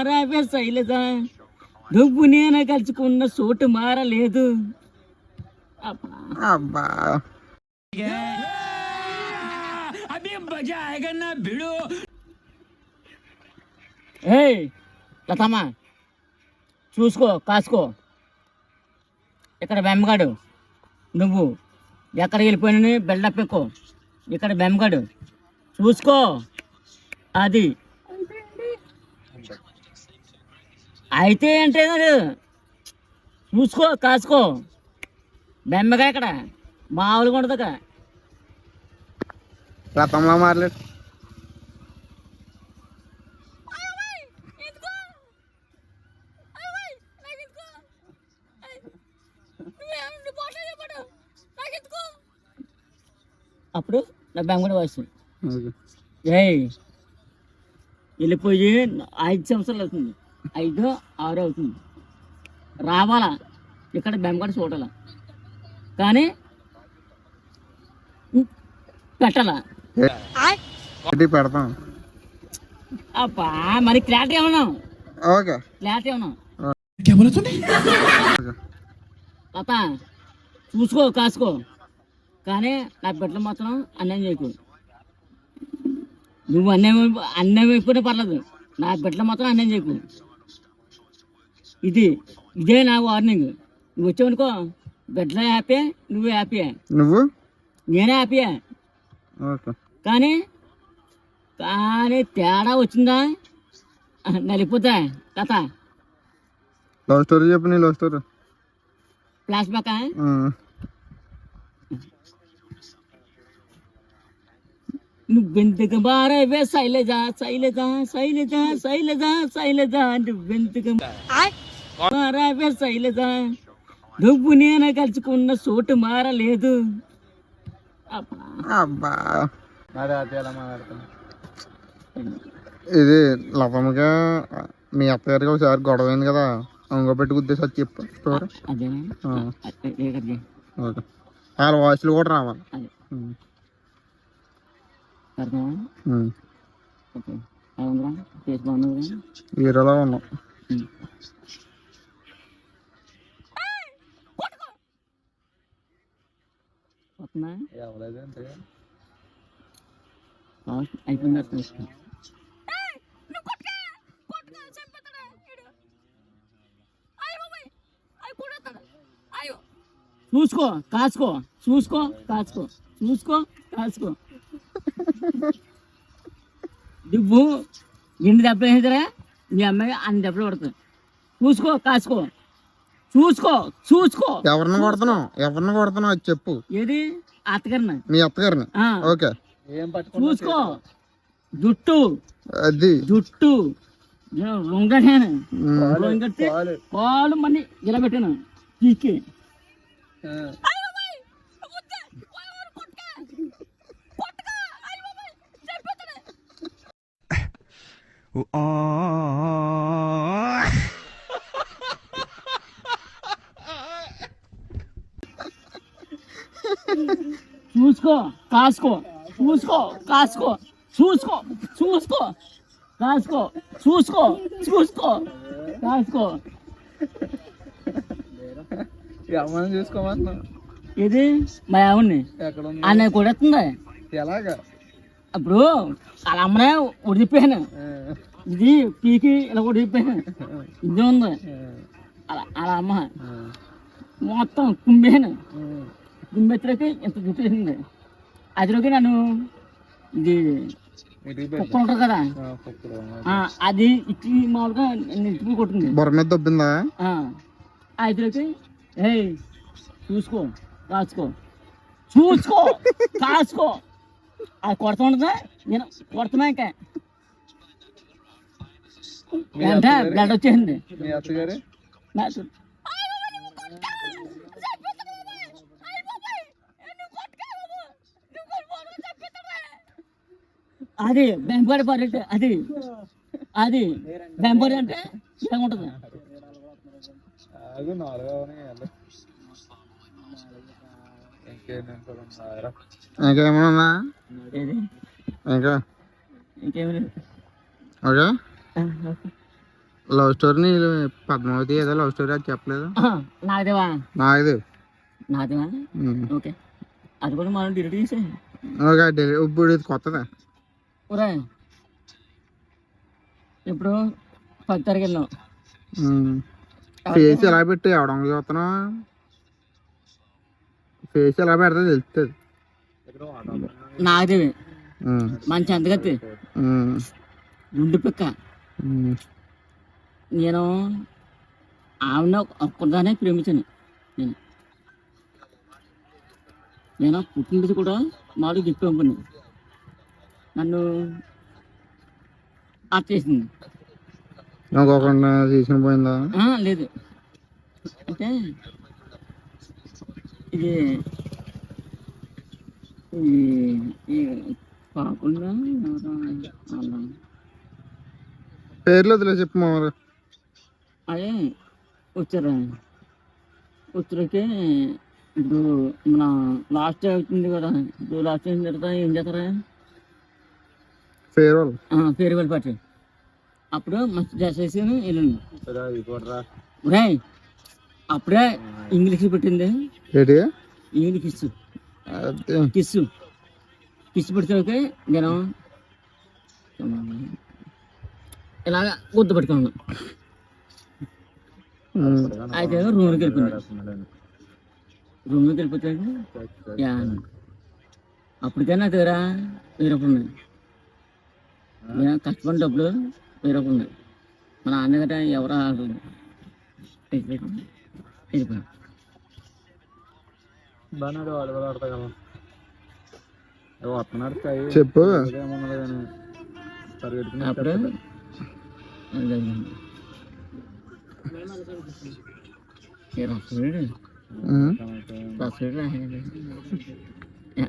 మారావే శైలజ, నువ్వు నేను కలుసుకున్న చోటు మారలేదు. అబ్బా ఏయ్ లతమ్మ, చూసుకో కాసుకో. ఇక్కడ బెమ్మగాడు, నువ్వు ఎక్కడికి వెళ్ళిపోయినా బిల్డప్ ఎక్కువ. ఇక్కడ బెమ్మగాడు చూసుకో. అది అయితే ఏంటే చూసుకో కాసుకో. బెమ్మగా ఇక్కడ మామూలుగా ఉండదు. ఇక్కడ రథంలో మారలేదు. అప్పుడు నా బెమ్మగడ వస్తుంది. ఏయ్ వెళ్ళిపోయి 5 సంవత్సరాలు అవుతుంది, 5, 6 అవుతుంది. రావాలా ఇక్కడ బెమ్మగడ చూడాల, కానీ పెట్టాలా పెడతాం. అబ్బా మరి క్లారిటీ ఏమన్నా, ఓకే క్లారిటీ ఏమన్నా లత చూసుకో కాసుకో. కానీ నా బిడ్డలు మాత్రం అన్యాయం చేయకు. నువ్వు అన్యాయం అయిపోయినా పర్లేదు, నా బిడ్డలు మాత్రం అన్యాయం చేయకు. ఇదే నా వార్నింగ్. నువ్వు వచ్చావనుకో బిడ్డలు హ్యాపీ, నువ్వు హ్యాపీయే, నేనే హ్యాపీయే. కానీ తేడా వచ్చిందా నలిపోతా. లత లవ్ స్టోరీ చెప్పు. నీ లవ్ స్టోరీ ఫ్లాష్ బ్యాక్. నువ్వెందుకు మారావే శైలజ, శైలజ శైలజ శైలజ శైలజ, నువ్వెందుకు మారావే శైలజ, నువ్వు నేను కలుసుకున్న చోటు మారలేదు. అబ్బా ఇది లవమ్మగా మీ అత్తగారికి ఒకసారి గొడవ అయింది కదా, అంగో పెట్టి గుద్దేసి అది చెప్పు స్టోరీ. వాళ్ళ వాయిస్లు కూడా రావాలి. హీరోలో ఉన్నాం. అయిపోయింది. చూసుకో కాసుకో, చూసుకో కాసుకో, చూసుకో కాసుకో. నువ్వు ఎన్ని దెబ్బలు వేసారా మీ అమ్మాయి అన్ని దెబ్బలు పడుతుంది. చూసుకో కాసుకో, చూసుకో చూసుకో. ఎవరిని కొడుతున్నావు అది చెప్పు. ఏది అత్తగారిని, మీ అత్తగారిని. ఓకే చూసుకో. జుట్టు అది జుట్టు రొంగటాను, రొంగట్టి కాలు మళ్ళీ ఇలా పెట్టాను తీకి. చూసుకో కాసుకో, చూసుకో కాసుకో, చూసుకో చూసుకో కాసుకో, చూసుకో చూసుకో కాసుకో. చూసుకోమన్నా ఇది మా ఆవిడ్ని అన్నయ్య కూడా వస్తుంది. ఎలాగా అప్పుడు వాళ్ళ అమ్మనే ఉడిపోయాను, ఇది పీకి ఇలా ఉడిపోయాను. ఇది ఉంది అలా అమ్మ మొత్తం కుంభేను. కుంభెత్తలోకి ఇంత జుట్టు వేసింది. అదిలోకి నన్ను ఇది కుక్క ఉంటుంది కదా, అది ఇచ్చి మామూలుగా నెత్తిపి కొట్టింది. బొర మీద దొబ్బిందా? అదిలోకి ఏయ్ చూసుకో కాసుకో, చూసుకో కాసుకో. అది కొడతా ఉంటుందా, నేను కొడుతున్నా. ఇంకా అంటే బ్లడ్ వచ్చేసింది. అది బెంపడి పర్రెట్, అది బెంపడి అంటే ఇలా ఉంటుంది. ఇంకేమన్నా ఇంకా ఇంకేమి లేదు. ఓకే లవ్ స్టోరీ పద్మావతి ఏదో లవ్ స్టోరీ అది చెప్పలేదు. నాదేవా నాది నాదేవా ఓకే, అది కూడా మనం డిలీట్ చేసే. ఇప్పుడు ఇది కొత్తదా? ఒరే ఇప్పుడు 10 తారీఖు వెళ్ళాం. ఫేస్ ఎలా పెట్టి ఎవడం చూస్తున్నా? ఫేస్ ఎలా పెడితే తెలుస్తుంది. నాగదేవి మంచి అంతగత్తి గుండు పిక్క. నేను ఆవిడ ఒక్కదానే ప్రేమించాను. నేను పుట్టినది కూడా మాకు గిఫ్ట్ పంపండి. నన్ను ఆఫ్ చేసింది. ఇంకొకటి తీసుకుని పోయిందా? లేదు అంటే ఇది కాకుండా పేర్లు వదిలే చెప్పు మామూలు. అదే వచ్చాకే ఇప్పుడు మన లాస్ట్ అవుతుంది కదా. ఇప్పుడు లాస్ట్ అయిన తర్వాత ఏం చేస్తారా? Farewell party. అప్పుడు మంచి డ్రెస్ వేసి వెళ్ళండి. అప్పుడే ఇంగ్లీష్ పెట్టింది. ఇంగ్లీష్ కిస్ పెడితే నేను ఇలాగ గుర్తు పెట్టుకున్నాను. అయితే రూమ్కి వెళ్ళిపోతాను. అప్పటికైనా దగ్గర 1000 రూపాయలు ఉన్నాయి. నేను కష్టపడిన డబ్బులు 1000 రూపాయలు ఉన్నాయి. మా నాన్న గట్రా ఎవరు వెళ్ళిపోయాను. చెప్పు. అప్పుడు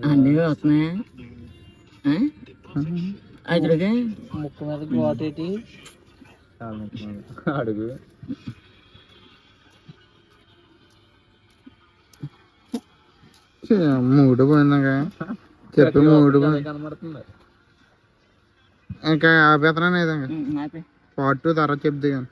అన్నీ వస్తున్నాయా? అయితే ముక్కు మీద గోటేటి అడుగు. మూడు పోయిందాక చెప్పి మూడు కనబడుతుంది. ఇంకా ఆపేతనా? పార్ట్ 2 తర్వాత చెప్తే కానీ.